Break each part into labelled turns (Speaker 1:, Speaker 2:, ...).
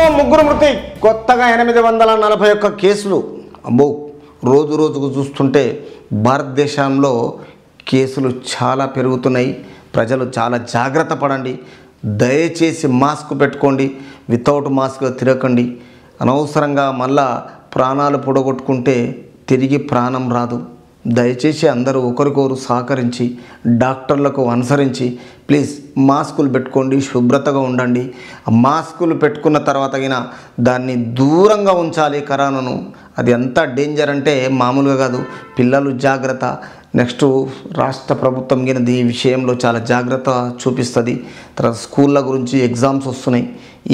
Speaker 1: కరోనాతో ముగ్గురు మృతి, కొత్తగా 841 కేసులు. అమ్మో, రోజు రోజుకు చూస్తుంటే భారతదేశంలో కేసులు చాలా పెరుగుతున్నాయి. ప్రజలు చాలా జాగ్రత్త పడండి. దయచేసి మాస్క్ పెట్టుకోండి. వితౌట్ మాస్క్ తిరగకండి. అనవసరంగా మళ్ళా ప్రాణాలు పొడగొట్టుకుంటే తిరిగి ప్రాణం రాదు. దయచేసి అందరూ ఒకరికొకరు సహకరించి డాక్టర్లకు అనుసరించి ప్లీజ్ మాస్కులు పెట్టుకోండి. శుభ్రతగా ఉండండి. మాస్కులు పెట్టుకున్న తర్వాత దాన్ని దూరంగా ఉంచాలి కరోనాను. అది ఎంత డేంజర్ అంటే మామూలుగా కాదు. పిల్లలు జాగ్రత్త. నెక్స్ట్ రాష్ట్ర ప్రభుత్వం ఈ విషయంలో చాలా జాగ్రత్త చూపిస్తుంది. తర్వాత స్కూళ్ళ గురించి ఎగ్జామ్స్ వస్తున్నాయి.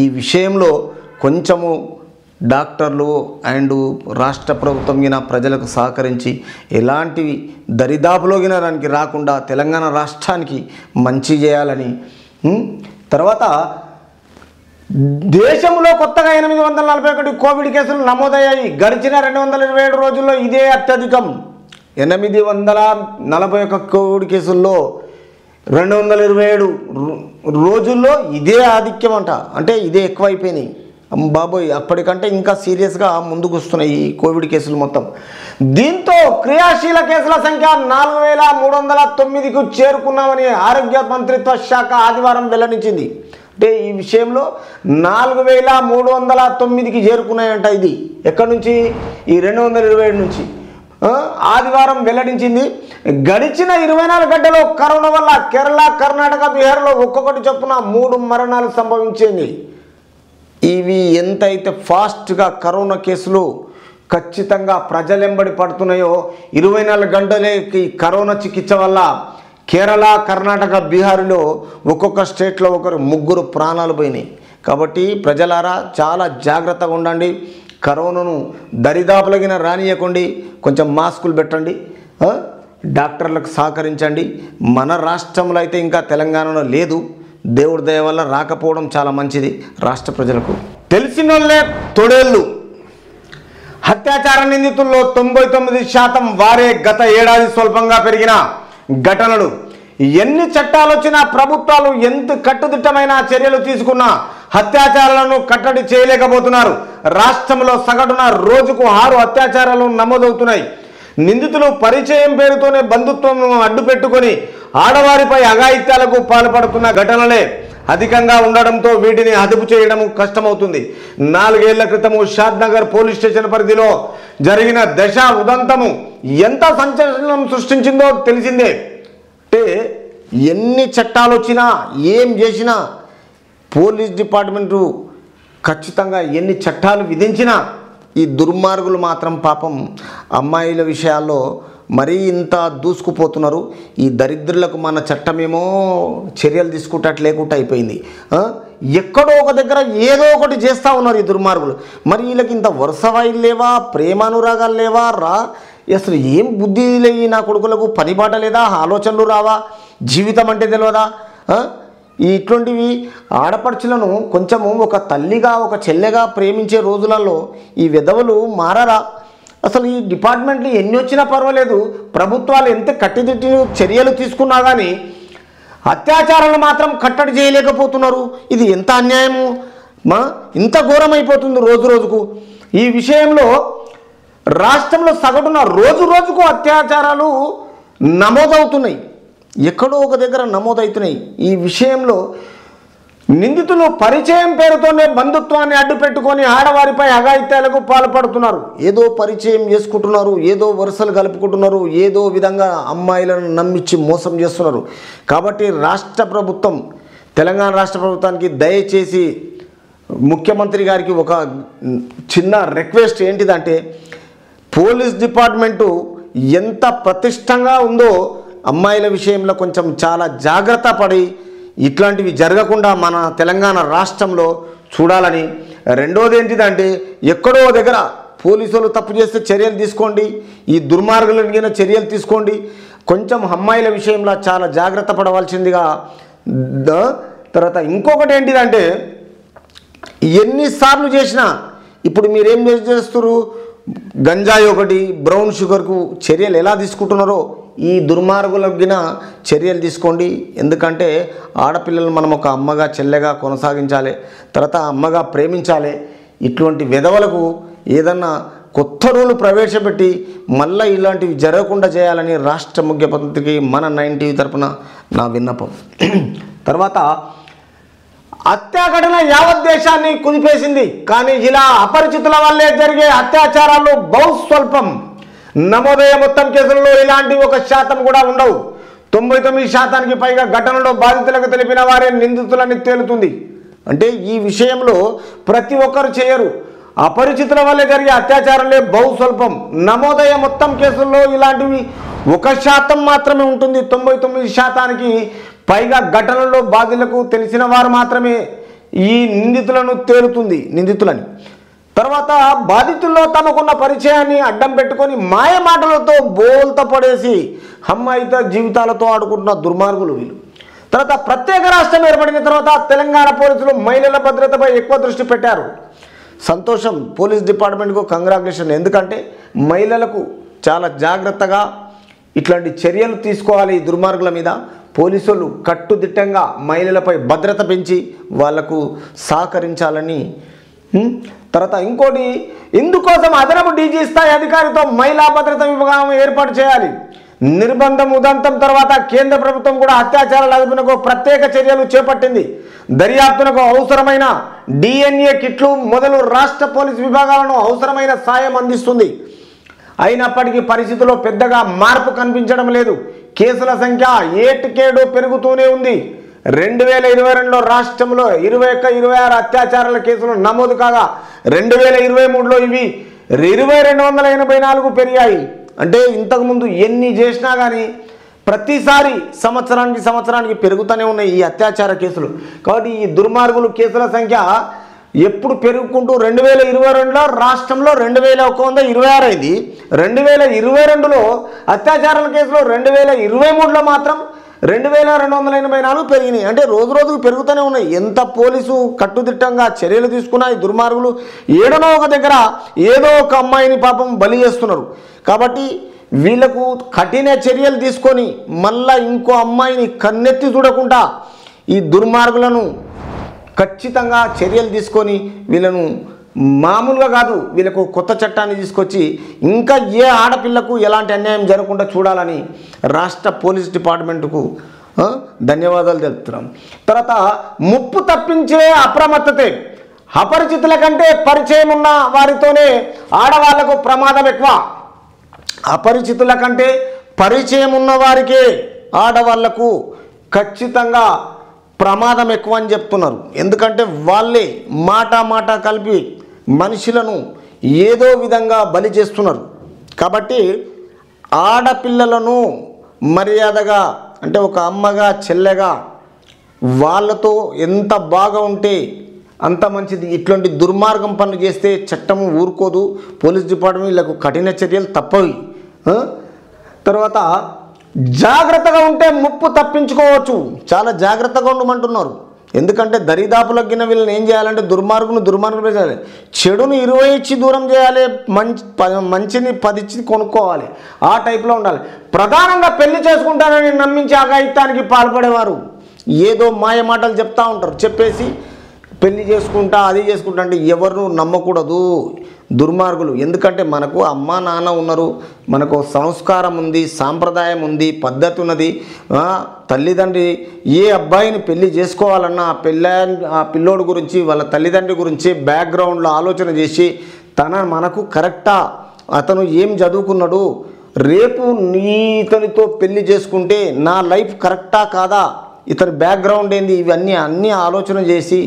Speaker 1: ఈ విషయంలో కొంచెము డాక్టర్లు అండ్ రాష్ట్ర ప్రభుత్వం ప్రజలకు సహకరించి ఎలాంటివి దరిదాపులో దానికి రాకుండా తెలంగాణ రాష్ట్రానికి మంచి చేయాలని. తర్వాత దేశంలో కొత్తగా 841 కోవిడ్ కేసులు నమోదయ్యాయి. గడిచిన 227 రోజుల్లో ఇదే అత్యధికం. 841 కోవిడ్ కేసుల్లో 227 రోజుల్లో ఇదే ఆధిక్యం అంట. అంటే ఇదే ఎక్కువైపోయినాయి బాబోయ్. అప్పటికంటే ఇంకా సీరియస్గా ముందుకు వస్తున్నాయి ఈ కోవిడ్ కేసులు మొత్తం. దీంతో క్రియాశీల కేసుల సంఖ్య 4309కు చేరుకున్నామని ఆరోగ్య మంత్రిత్వ శాఖ ఆదివారం వెల్లడించింది. అంటే ఈ విషయంలో 4309కి చేరుకున్నాయంట. ఇది ఎక్కడి నుంచి? ఈ 227 నుంచి ఆదివారం వెల్లడించింది. గడిచిన 24 గంటల్లో కరోనా వల్ల కేరళ, కర్ణాటక, బీహార్లో ఒక్కొక్కటి చొప్పున 3 మరణాలు సంభవించింది. ఇవి ఎంతైతే ఫాస్ట్గా కరోనా కేసులు ఖచ్చితంగా ప్రజలెంబడి పడుతున్నాయో 24 గంటలకి కరోనా చికిత్స వల్ల కేరళ, కర్ణాటక, బీహార్లో ఒక్కొక్క స్టేట్లో ముగ్గురు ప్రాణాలు పోయినాయి. కాబట్టి ప్రజలారా చాలా జాగ్రత్తగా ఉండండి. కరోనాను దరిదాపులగిన రానియకండి. కొంచెం మాస్కులు పెట్టండి. డాక్టర్లకు సహకరించండి. మన రాష్ట్రంలో అయితే ఇంకా తెలంగాణలో లేదు. దేవుడి దయ వల్ల రాకపోవడం చాలా మంచిది రాష్ట్ర ప్రజలకు. తెలిసినోళ్ళే తొడేళ్ళు. అత్యాచార నిందితుల్లో 99% వారే. గత ఏడాది స్వల్పంగా పెరిగిన ఘటనలు. ఎన్ని చట్టాలు వచ్చినా, ప్రభుత్వాలు ఎంత కట్టుదిట్టమైన చర్యలు తీసుకున్నా అత్యాచారాలను కట్టడి చేయలేకపోతున్నారు. రాష్ట్రంలో సగటున రోజుకు 6 అత్యాచారాలు నమోదవుతున్నాయి. నిందితులు పరిచయం పేరుతోనే బంధుత్వం అడ్డు పెట్టుకొని ఆడవారిపై అఘాయిత్యాలకు పాల్పడుతున్న ఘటనలే అధికంగా ఉండడంతో వీటిని అదుపు చేయడం కష్టమవుతుంది. 4 ఏళ్ల క్రితము షాద్నగర్ పోలీస్ స్టేషన్ పరిధిలో జరిగిన దశ ఉదంతము ఎంత సంచలనం సృష్టించిందో తెలిసిందే. అంటే ఎన్ని చట్టాలు వచ్చినా, ఏం చేసినా, పోలీస్ డిపార్ట్మెంటు ఖచ్చితంగా ఎన్ని చట్టాలు విధించినా ఈ దుర్మార్గులు మాత్రం పాపం అమ్మాయిల విషయాల్లో మరీ ఇంత దూసుకుపోతున్నారు. ఈ దరిద్రులకు మన చట్టమేమో చర్యలు తీసుకుంటట్టు లేకుండా అయిపోయింది. ఎక్కడో ఒక దగ్గర ఏదో ఒకటి చేస్తూ ఉన్నారు ఈ దుర్మార్గులు. మరి వీళ్ళకి ఇంత వరుస వాయిలు లేవా? ప్రేమానురాగాలు లేవా? అసలు ఏం బుద్ధి లేని నా కొడుకులకు? పనిబాట లేదా? ఆలోచనలు రావా? జీవితం అంటే తెలియదా? ఇటువంటివి ఆడపడుచులను కొంచెము ఒక తల్లిగా, ఒక చెల్లెగా ప్రేమించే రోజులలో ఈ విధవలు మారరా? అసలు ఈ డిపార్ట్మెంట్లు ఎన్ని వచ్చినా పర్వాలేదు, ప్రభుత్వాలు ఎంత కట్టుదిట్టు చర్యలు తీసుకున్నా కానీ అత్యాచారాలను మాత్రం కట్టడి చేయలేకపోతున్నారు. ఇది ఎంత అన్యాయము! ఇంత ఘోరమైపోతుంది రోజు రోజుకు. ఈ విషయంలో రాష్ట్రంలో సగటున రోజు రోజుకు అత్యాచారాలు నమోదవుతున్నాయి. ఎక్కడో ఒక దగ్గర నమోదవుతున్నాయి. ఈ విషయంలో నిందితులు పరిచయం పేరుతోనే బంధుత్వాన్ని అడ్డు పెట్టుకొని ఆడవారిపై అఘాయిత్యాలకు పాల్పడుతున్నారు. ఏదో పరిచయం చేసుకుంటున్నారు, ఏదో వరుసలు కలుపుకుంటున్నారు, ఏదో విధంగా అమ్మాయిలను నమ్మించి మోసం చేస్తున్నారు. కాబట్టి రాష్ట్ర ప్రభుత్వం, తెలంగాణ రాష్ట్ర ప్రభుత్వానికి దయచేసి ముఖ్యమంత్రి గారికి ఒక చిన్న రిక్వెస్ట్ ఏంటిదంటే, పోలీస్ డిపార్ట్మెంటు ఎంత ప్రతిష్టంగా ఉందో అమ్మాయిల విషయంలో కొంచెం చాలా జాగ్రత్త పడి ఇట్లాంటివి జరగకుండా మన తెలంగాణ రాష్ట్రంలో చూడాలని. రెండోది ఏంటిదంటే, ఎక్కడో దగ్గర పోలీసులు తప్పు చేస్తే చర్యలు తీసుకోండి. ఈ దుర్మార్గులకి చర్యలు తీసుకోండి. కొంచెం అమ్మాయిల విషయంలో చాలా జాగ్రత్త పడవలసిందిగా. తర్వాత ఇంకొకటి ఏంటిదంటే, ఎన్నిసార్లు చేసినా ఇప్పుడు మీరేం చేస్తున్నారు? గంజాయి ఒకటి, బ్రౌన్ షుగర్కు చర్యలు ఎలా తీసుకుంటున్నారో ఈ దుర్మార్గులగిన చర్యలు తీసుకోండి. ఎందుకంటే ఆడపిల్లలు మనం ఒక అమ్మగా చెల్లెగా కొనసాగించాలి, తర్వాత అమ్మగా ప్రేమించాలి. ఇటువంటి విధవలకు ఏదన్నా కొత్త రూలు ప్రవేశపెట్టి మళ్ళీ ఇలాంటివి జరగకుండా చేయాలని రాష్ట్ర ముఖ్యమంత్రికి మన 9 టీవీ తరపున నా విన్నపం. తర్వాత హత్యాఘటన యావత్ దేశాన్ని కుదిపేసింది. కానీ ఇలా అపరిచితుల వల్లే జరిగే అత్యాచారాలు బహుస్వల్పం. నమోదయ్యే మొత్తం కేసుల్లో ఇలాంటి 1% కూడా ఉండవు. 99% పైగా ఘటనలో బాధితులకు తెలిపిన వారే నిందితులని తేలుతుంది. అంటే ఈ విషయంలో ప్రతి ఒక్కరు చేయరు. అపరిచితుల వల్లే జరిగే అత్యాచారాలే బహుస్వల్పం. నమోదయ్యే మొత్తం కేసుల్లో ఇలాంటివి 1% మాత్రమే ఉంటుంది. 99%కి పైగా ఘటనలో బాధితులకు తెలిసిన వారు మాత్రమే ఈ నిందితులని. తర్వాత బాధితుల్లో తమకున్న పరిచయాన్ని అడ్డం పెట్టుకొని మాయ మాటలతో బోల్త పడేసి అమ్మాయితో జీవితాలతో ఆడుకుంటున్న దుర్మార్గులు వీళ్ళు. తర్వాత ప్రత్యేక రాష్ట్రం ఏర్పడిన తర్వాత తెలంగాణ పోలీసులు మహిళల భద్రతపై ఎక్కువ దృష్టి పెట్టారు. సంతోషం, పోలీస్ డిపార్ట్మెంట్కు కంగ్రాచులేషన్. ఎందుకంటే మహిళలకు చాలా జాగ్రత్తగా ఇట్లాంటి చర్యలు తీసుకోవాలి. ఈ దుర్మార్గుల మీద పోలీసులు కట్టుదిట్టంగా మహిళలపై భద్రత పెంచి వాళ్లకు సహకరించాలని. తర్వాత ఇంకోటి, ఇందుకోసం అదనపు డీజీ స్థాయి అధికారితో మహిళా భద్రత విభాగం ఏర్పాటు చేయాలి. నిర్బంధం ఉదంతం తర్వాత కేంద్ర ప్రభుత్వం కూడా అత్యాచారాల అదుపునకు ప్రత్యేక చర్యలు చేపట్టింది. దర్యాప్తునకు అవసరమైన DNA కిట్లు మొదలు రాష్ట్ర పోలీసు విభాగాలను అవసరమైన సాయం అందిస్తుంది. అయినప్పటికీ పరిస్థితుల్లో పెద్దగా మార్పు కనిపించడం లేదు. కేసుల సంఖ్య ఏటికేడు పెరుగుతూనే ఉంది. 2022లో రాష్ట్రంలో 21-26 అత్యాచారాల కేసులు నమోదు కాగా 2023లో ఇవి 2284 పెరిగాయి. అంటే ఇంతకుముందు ఎన్ని చేసినా కానీ ప్రతిసారి సంవత్సరానికి పెరుగుతూనే ఉన్నాయి ఈ అత్యాచార కేసులు. కాబట్టి ఈ దుర్మార్గులు కేసుల సంఖ్య ఎప్పుడు పెరుగుకుంటూ 2022లో రాష్ట్రంలో 2126 అయింది. 2022లో అత్యాచారాల కేసులు 2023లో మాత్రం 2284 పెరిగినాయి. అంటే రోజు రోజుకు పెరుగుతూనే ఉన్నాయి. ఎంత పోలీసు కట్టుదిట్టంగా చర్యలు తీసుకున్నా ఈ దుర్మార్గులు ఏడనో ఒక దగ్గర ఏదో ఒక అమ్మాయిని పాపం బలి చేస్తున్నారు. కాబట్టి వీళ్లకు కఠిన చర్యలు తీసుకొని మళ్ళా ఇంకో అమ్మాయిని కన్నెత్తి చూడకుండా ఈ దుర్మార్గులను ఖచ్చితంగా చర్యలు తీసుకొని వీళ్ళను మామూలుగా కాదు, వీళ్ళకు కొత్త చట్టాన్ని తీసుకొచ్చి ఇంకా ఏ ఆడపిల్లకు ఎలాంటి అన్యాయం జరగకుండా చూడాలని రాష్ట్ర పోలీస్ డిపార్ట్మెంట్కు ధన్యవాదాలు తెలుపుతున్నాం. తర్వాత ముప్పు తప్పించే అప్రమత్తతే. అపరిచితుల కంటే పరిచయం ఉన్న వారితోనే ఆడవాళ్లకు ప్రమాదం ఎక్కువ. అపరిచితుల కంటే పరిచయం ఉన్న వారికే ఆడవాళ్లకు ఖచ్చితంగా ప్రమాదం ఎక్కువ అని చెప్తున్నారు. ఎందుకంటే వాళ్ళే మాట కలిపి మనుషులను ఏదో విధంగా బలి చేస్తున్నారు. కాబట్టి ఆడపిల్లలను మర్యాదగా, అంటే ఒక అమ్మగా చెల్లెగా వాళ్ళతో ఎంత బాగా ఉంటే అంత మంచిది. ఇట్లాంటి దుర్మార్గం పనులు చేస్తే చట్టం ఊరుకోదు. పోలీస్ డిపార్ట్మెంట్ వీళ్ళకు కఠిన చర్యలు తప్పవి. తర్వాత జాగ్రత్తగా ఉంటే ముప్పు తప్పించుకోవచ్చు. చాలా జాగ్రత్తగా ఉండమంటున్నారు. ఎందుకంటే దరిదాపులగిన వీళ్ళని ఏం చేయాలంటే దుర్మార్గులు చేయాలి. చెడును 20 ఇచ్చి దూరం చేయాలి, మంచిని 10 ఇచ్చి కొనుక్కోవాలి. ఆ టైప్లో ఉండాలి. ప్రధానంగా పెళ్లి చేసుకుంటానని నమ్మించి అఘాయిత్యానికి పాల్పడేవారు ఏదో మాయ మాటలు చెప్తా ఉంటారు. చెప్పేసి పెళ్లి చేసుకుంటా అది చేసుకుంటా అంటే ఎవరు నమ్మకూడదు దుర్మార్గులు. ఎందుకంటే మనకు అమ్మ నాన్న ఉన్నారు, మనకు సంస్కారం ఉంది, సాంప్రదాయం ఉంది, పద్ధతి ఉన్నది. తల్లిదండ్రి ఏ అబ్బాయిని పెళ్లి చేసుకోవాలన్నా ఆ పిల్లోడు గురించి వాళ్ళ తల్లిదండ్రి గురించి బ్యాక్గ్రౌండ్లో ఆలోచన చేసి మనకు కరెక్టా, అతను ఏం చదువుకున్నాడు, రేపు ఇతనితో పెళ్లి చేసుకుంటే నా లైఫ్ కరెక్టా కాదా, ఇతని బ్యాక్గ్రౌండ్ ఏంది, ఇవన్నీ ఆలోచన చేసి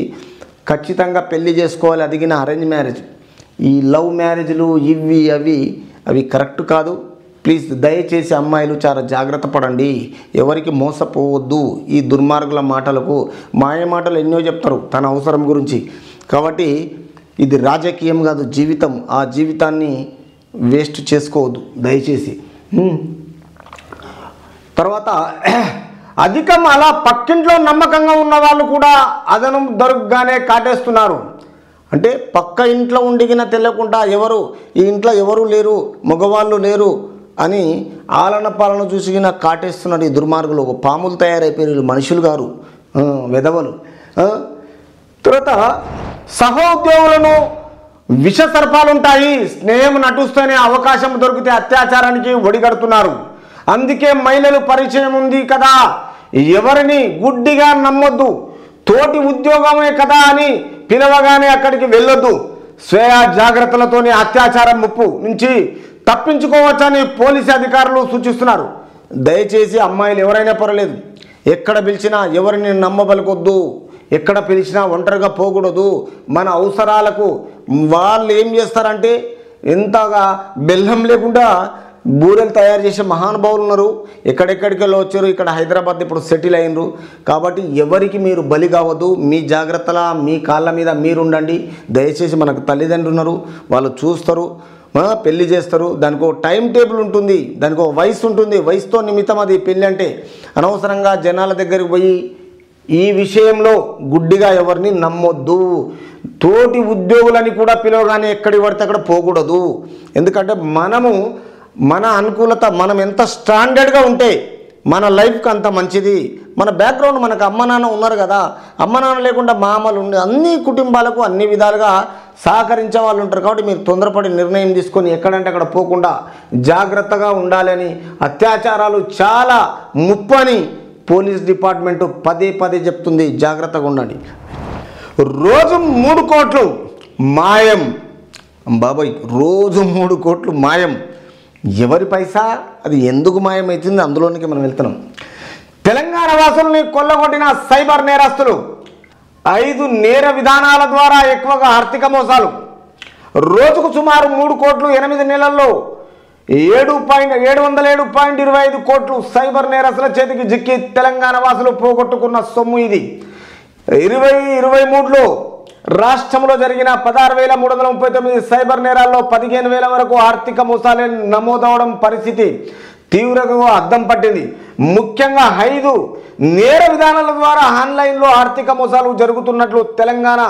Speaker 1: ఖచ్చితంగా పెళ్లి చేసుకోవాలి. అదిగిన అరేంజ్ మ్యారేజ్. ఈ లవ్ మ్యారేజ్లు అవి కరెక్ట్ కాదు. ప్లీజ్ దయచేసి అమ్మాయిలు చాలా జాగ్రత్త పడండి. ఎవరికి మోసపోవద్దు. ఈ దుర్మార్గుల మాటలకు మాయ మాటలు ఎన్నో చెప్తారు తన అవసరం గురించి. కాబట్టి ఇది రాజకీయం కాదు, జీవితం. ఆ జీవితాన్ని వేస్ట్ చేసుకోవద్దు దయచేసి. తర్వాత అధికం అలా పక్కింట్లో నమ్మకంగా ఉన్న వాళ్ళు కూడా అదనం దొరకగానే కాటేస్తున్నారు. అంటే పక్క ఇంట్లో ఉండిగిన తెలియకుండా ఈ ఇంట్లో ఎవరు లేరు, మగవాళ్ళు లేరు అని ఆలన పాలన చూసి నాకు కాటేస్తున్నాడు ఈ దుర్మార్గులు. ఒక పాములు తయారైపోయిన మనుషులు గారు, వెధవలు. తర్వాత సహోద్యోగులను విష సర్పాలుంటాయి, స్నేహం నటుస్తూనే అవకాశం దొరికితే అత్యాచారానికి ఒడిగడుతున్నారు. అందుకే మహిళలు పరిచయం ఉంది కదా, ఎవరిని గుడ్డిగా నమ్మొద్దు, తోటి ఉద్యోగమే కదా అని పిలవగానే అక్కడికి వెళ్ళొద్దు. స్వయ జాగ్రత్తలతోనే అత్యాచారం ముప్పు నుంచి తప్పించుకోవచ్చని పోలీసు అధికారులు సూచిస్తున్నారు. దయచేసి అమ్మాయిలు ఎవరైనా పర్వాలేదు, ఎక్కడ పిలిచినా ఎవరిని నమ్మబలకొద్దు, ఎక్కడ పిలిచినా ఒంటరిగా పోకూడదు. మన అవసరాలకు వాళ్ళు ఏం చేస్తారంటే ఎంతగా బెల్లం లేకుండా బూరెలు తయారు చేసే మహానుభావులు ఉన్నారు. ఎక్కడెక్కడికి వచ్చారు, ఇక్కడ హైదరాబాద్ ఇప్పుడు సెటిల్ అయినరు. కాబట్టి ఎవరికి మీరు బలి కావద్దు, మీ జాగ్రత్తల మీ కాళ్ళ మీద మీరు ఉండండి. దయచేసి మనకు తల్లిదండ్రులు ఉన్నారు, వాళ్ళు చూస్తారు, పెళ్లి చేస్తారు. దానికి ఒక టైం టేబుల్ ఉంటుంది, దానికి ఒక వయసు ఉంటుంది. వయసుతో నిమిత్తం అది పెళ్ళి. అంటే అనవసరంగా జనాల దగ్గరికి పోయి ఈ విషయంలో గుడ్డిగా ఎవరిని నమ్మొద్దు. తోటి ఉద్యోగులని కూడా పిలవగానే ఎక్కడికి పడితే అక్కడ పోకూడదు. ఎందుకంటే మన అనుకూలత, మనం ఎంత స్టాండర్డ్గా ఉంటే మన లైఫ్కి అంత మంచిది. మన బ్యాక్గ్రౌండ్, మనకు అమ్మ నాన్న ఉన్నారు కదా, అమ్మ నాన్న లేకుండా మామలు ఉండి అన్ని కుటుంబాలకు అన్ని విధాలుగా సహకరించే వాళ్ళు ఉంటారు. కాబట్టి మీరు తొందరపడి నిర్ణయం తీసుకొని ఎక్కడంటే అక్కడ పోకుండా జాగ్రత్తగా ఉండాలని, అత్యాచారాలు చాలా ముప్పని పోలీస్ డిపార్ట్మెంటు పదే చెప్తుంది. జాగ్రత్తగా ఉండండి. రోజు 3 కోట్లు మాయం. బాబాయ్, రోజు 3 కోట్లు మాయం. ఎవరి పైసా, అది ఎందుకు మాయమవుతుంది, అందులోనికి మనం వెళ్తున్నాం. తెలంగాణ వాసుల్ని కొల్లగొట్టిన సైబర్ నేరస్తులు. 5 నేర విధానాల ద్వారా ఎక్కువగా ఆర్థిక మోసాలు. రోజుకు సుమారు 3 కోట్లు, 8 నెలల్లో 707.25 కోట్లు సైబర్ నేరస్తుల చేతికి జిక్కి తెలంగాణ వాసులు పోగొట్టుకున్న సొమ్ము ఇది. 2023లో రాష్ట్రంలో జరిగిన 16,339 సైబర్ నేరాల్లో 15,000 వరకు ఆర్థిక మోసాలే నమోదవడం పరిస్థితి తీవ్రంగా అద్దం పట్టింది. ముఖ్యంగా 5 నేర విధానాల ద్వారా ఆన్లైన్లో ఆర్థిక మోసాలు జరుగుతున్నట్లు Telangana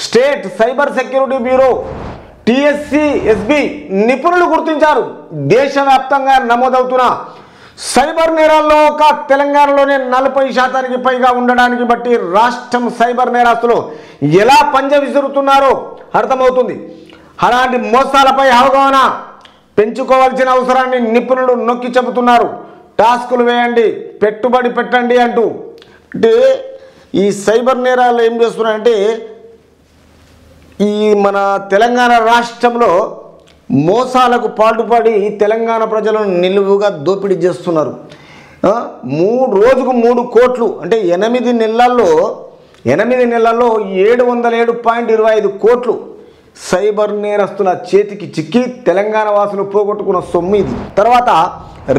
Speaker 1: state cyber security bureau TSCSB నిపుణులు గుర్తించారు. దేశవ్యాప్తంగా నమోదవుతున్న సైబర్ నేరాల్లో ఒక తెలంగాణలోనే 40% పైగా ఉండడానికి బట్టి రాష్ట్రం సైబర్ నేరస్తులు ఎలా పంజ విసురుతున్నారో అర్థమవుతుంది. అలాంటి మోసాలపై అవగాహన పెంచుకోవాల్సిన అవసరాన్ని నిపుణులు నొక్కి చెబుతున్నారు. టాస్కులు వేయండి, పెట్టుబడి పెట్టండి అంటూ. అంటే ఈ సైబర్ నేరాలు ఏం చేస్తున్నారంటే ఈ మన తెలంగాణ రాష్ట్రంలో మోసాలకు పాటుపడి తెలంగాణ ప్రజలను నిలువుగా దోపిడీ చేస్తున్నారు. రోజుకు 3 కోట్లు అంటే 8 నెలల్లో 707.25 కోట్లు సైబర్ నేరస్తుల చేతికి చిక్కి తెలంగాణ వాసులు పోగొట్టుకున్న సొమ్ము ఇది. తర్వాత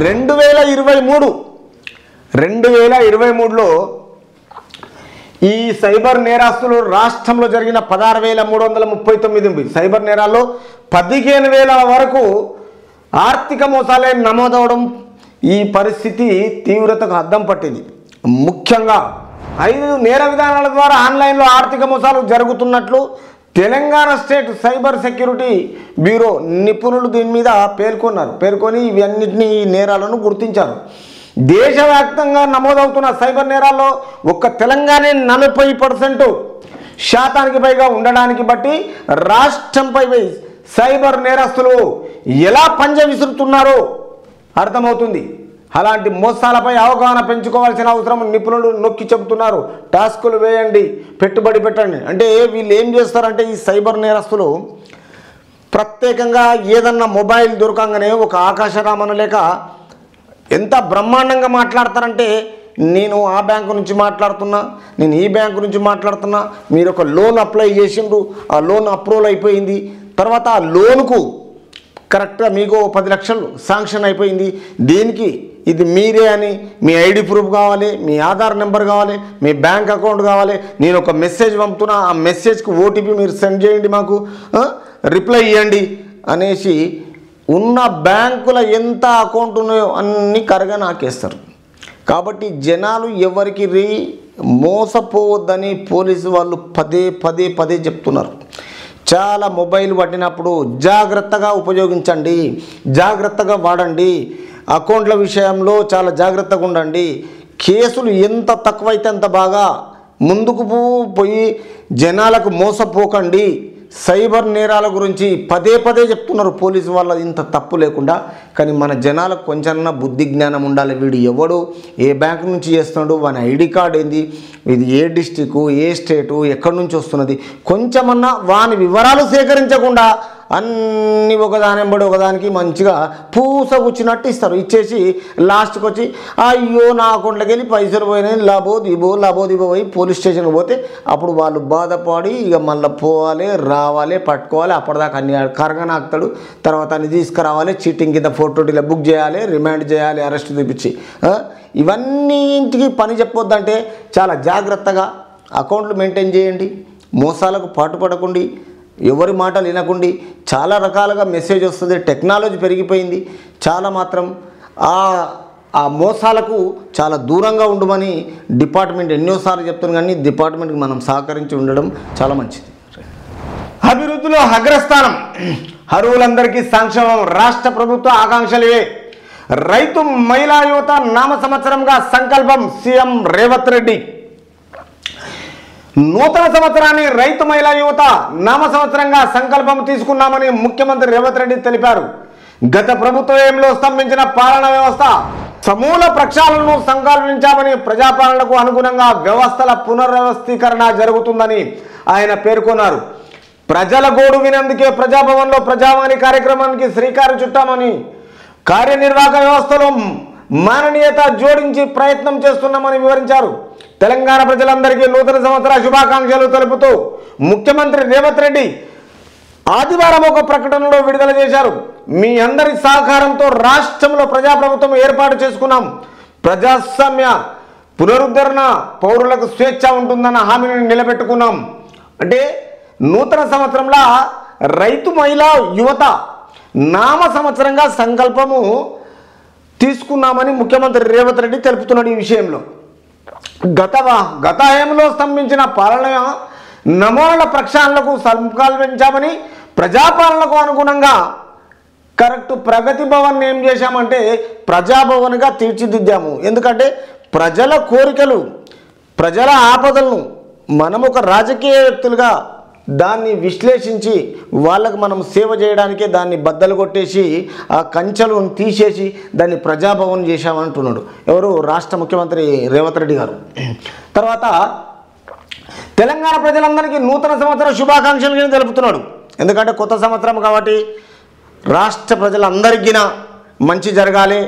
Speaker 1: 2023లో ఈ సైబర్ నేరస్తులు రాష్ట్రంలో జరిగిన 16,339 సైబర్ నేరాల్లో 15,000 వరకు ఆర్థిక మోసాలే నమోదవడం ఈ పరిస్థితి తీవ్రతకు అద్దం పట్టింది. ముఖ్యంగా 5 నేర విధానాల ద్వారా ఆన్లైన్లో ఆర్థిక మోసాలు జరుగుతున్నట్లు Telangana state cyber security bureau నిపుణులు దీని మీద పేర్కొని ఇవన్నిటిని నేరాలను గుర్తించారు. దేశవ్యాప్తంగా నమోదవుతున్న సైబర్ నేరాల్లో ఒక్క తెలంగాణ 40% పైగా ఉండడానికి బట్టి రాష్ట్రంపై సైబర్ నేరస్తులు ఎలా పంజ విసురుతున్నారో అర్థమవుతుంది. అలాంటి మోసాలపై అవగాహన పెంచుకోవాల్సిన అవసరం నిపుణులు నొక్కి చెబుతున్నారు. టాస్కులు వేయండి, పెట్టుబడి పెట్టండి. అంటే వీళ్ళు ఏం చేస్తారంటే ఈ సైబర్ నేరస్తులు ప్రత్యేకంగా ఏదన్నా మొబైల్ దొరకంగానే ఒక ఆకాశరామన లేక ఎంత బ్రహ్మాండంగా మాట్లాడతారంటే, నేను ఆ బ్యాంకు నుంచి మాట్లాడుతున్నా, నేను ఈ బ్యాంకు నుంచి మాట్లాడుతున్నా, మీరు ఒక లోన్ అప్లై చేసిండ్రు, ఆ లోన్ అప్రూవల్ అయిపోయింది, తర్వాత ఆ లోనుకు కరెక్ట్గా మీకు 10 లక్షలు శాంక్షన్ అయిపోయింది, దీనికి ఇది మీరే అని మీ ఐడి ప్రూఫ్ కావాలి, మీ ఆధార్ నెంబర్ కావాలి, మీ బ్యాంక్ అకౌంట్ కావాలి, నేను ఒక మెసేజ్ పంపుతున్నా, ఆ మెసేజ్కి OTP మీరు సెండ్ చేయండి, మాకు రిప్లై ఇవ్వండి అనేసి ఉన్న బ్యాంకుల ఎంత అకౌంట్ ఉన్నాయో అన్నీ కరగా నాకేస్తారు. కాబట్టి జనాలు ఎవరికి మోసపోవద్దని పోలీసు వాళ్ళు పదే చెప్తున్నారు. చాలా మొబైల్ పట్టినప్పుడు జాగ్రత్తగా ఉపయోగించండి, జాగ్రత్తగా వాడండి. అకౌంట్ల విషయంలో చాలా జాగ్రత్తగా ఉండండి. కేసులు ఎంత తక్కువైతే అంత బాగా ముందుకు పోయి జనాలకు మోసపోకండి. సైబర్ నేరాల గురించి పదే పదే చెప్తున్నారు పోలీసు వాళ్ళ ఇంత తప్పు లేకుండా. కానీ మన జనాలకు కొంచెం బుద్ధి జ్ఞానం ఉండాలి. వీడు ఎవడు, ఏ బ్యాంకు నుంచి చేస్తున్నాడు, వాని ఐడి కార్డ్ ఏంది, ఇది ఏ డిస్టిక్, ఏ స్టేటు, ఎక్కడి నుంచి వస్తున్నది, కొంచెమన్నా వాని వివరాలు సేకరించకుండా అన్నీ ఒకదానింబడి ఒకదానికి మంచిగా పూస కూర్చున్నట్టు ఇస్తారు. ఇచ్చేసి లాస్ట్కి వచ్చి అయ్యో నా అకౌంట్లోకి వెళ్ళి పైసలు పోయినాయి, లాబోదిబో పోయి పోలీస్ స్టేషన్కి పోతే అప్పుడు వాళ్ళు బాధపడి ఇక మళ్ళీ పోవాలి, రావాలి, పట్టుకోవాలి. అప్పటిదాకా అన్ని కరగనాకుతాడు. తర్వాత అన్ని తీసుకురావాలి, చీటింగ్ కింద 420 బుక్ చేయాలి, రిమాండ్ చేయాలి, అరెస్ట్ చూపించి. ఇవన్నింటికి పని చెప్పొద్దంటే చాలా జాగ్రత్తగా అకౌంట్లు మెయింటైన్ చేయండి. మోసాలకు పాటుపడకండి, ఎవరి మాటలు వినకండి. చాలా రకాలుగా మెసేజ్ వస్తుంది. టెక్నాలజీ పెరిగిపోయింది. చాలా మాత్రం ఆ మోసాలకు చాలా దూరంగా ఉండమని డిపార్ట్మెంట్ ఎన్నోసార్లు చెప్తుంది. కానీ డిపార్ట్మెంట్కి మనం సహకరించి ఉండడం చాలా మంచిది. అభివృద్ధిలో అగ్రస్థానం, అర్హులందరికీ సంక్షేమం రాష్ట్ర ప్రభుత్వ ఆకాంక్షలే. రైతు మహిళా యువత నామ సంవత్సరంగా సంకల్పం సీఎం రేవంత్ రెడ్డి. నూతన సంవత్సరాన్ని రైతు మహిళా యువత నామ సంవత్సరంగా సంకల్పం తీసుకున్నామని ముఖ్యమంత్రి రేవంత్ రెడ్డి తెలిపారు. గత ప్రభుత్వంలో స్తంభించిన పాలనా వ్యవస్థ సమూల ప్రక్షాళనను సంకల్పించామని, ప్రజాపాలనకు అనుగుణంగా వ్యవస్థల పునర్వ్యవస్థీకరణ జరుగుతుందని ఆయన పేర్కొన్నారు. ప్రజల గోడు వినేందుకే ప్రజాభవన్లో ప్రజావాణి కార్యక్రమానికి శ్రీకారం చుట్టామని, కార్యనిర్వాహక వ్యవస్థలో మాననీయత జోడించి ప్రయత్నం చేస్తున్నామని వివరించారు. తెలంగాణ ప్రజలందరికీ నూతన సంవత్సర శుభాకాంక్షలు తెలుపుతూ ముఖ్యమంత్రి రేవంత్ రెడ్డి ఆదివారం ఒక ప్రకటనలో విడుదల చేశారు. మీ అందరి సహకారంతో రాష్ట్రంలో ప్రజాప్రభుత్వం ఏర్పాటు చేసుకున్నాం. ప్రజాస్వామ్య పునరుద్ధరణ, పౌరులకు స్వేచ్ఛ ఉంటుందన్న హామీని నిలబెట్టుకున్నాం. అంటే నూతన సంవత్సరంలో రైతు మహిళా యువత నామ సంవత్సరంగా సంకల్పము తీసుకున్నామని ముఖ్యమంత్రి రేవంత్ రెడ్డి తెలుపుతున్నాడు. ఈ విషయంలో గత హయాంలో స్తంభించిన పాలన నమూనాల ప్రక్షాళనకు సంకల్పించామని, ప్రజాపాలనకు అనుగుణంగా కరెక్ట్ ప్రగతి భవన్ ఏం చేశామంటే ప్రజాభవన్గా తీర్చిదిద్దాము. ఎందుకంటే ప్రజల కోరికలు, ప్రజల ఆపదలను మనం ఒక రాజకీయ వ్యక్తులుగా దాన్ని విశ్లేషించి వాళ్ళకు మనం సేవ చేయడానికే దాన్ని బద్దలు కొట్టేసి ఆ కంచెలను తీసేసి దాన్ని ప్రజాభవన్ చేశామంటున్నాడు ఎవరు, రాష్ట్ర ముఖ్యమంత్రి రేవంత్ రెడ్డి గారు. తర్వాత తెలంగాణ ప్రజలందరికీ నూతన సంవత్సర శుభాకాంక్షలు తెలుపుతున్నాడు. ఎందుకంటే కొత్త సంవత్సరం కాబట్టి రాష్ట్ర ప్రజలందరికీ మంచి జరగాలి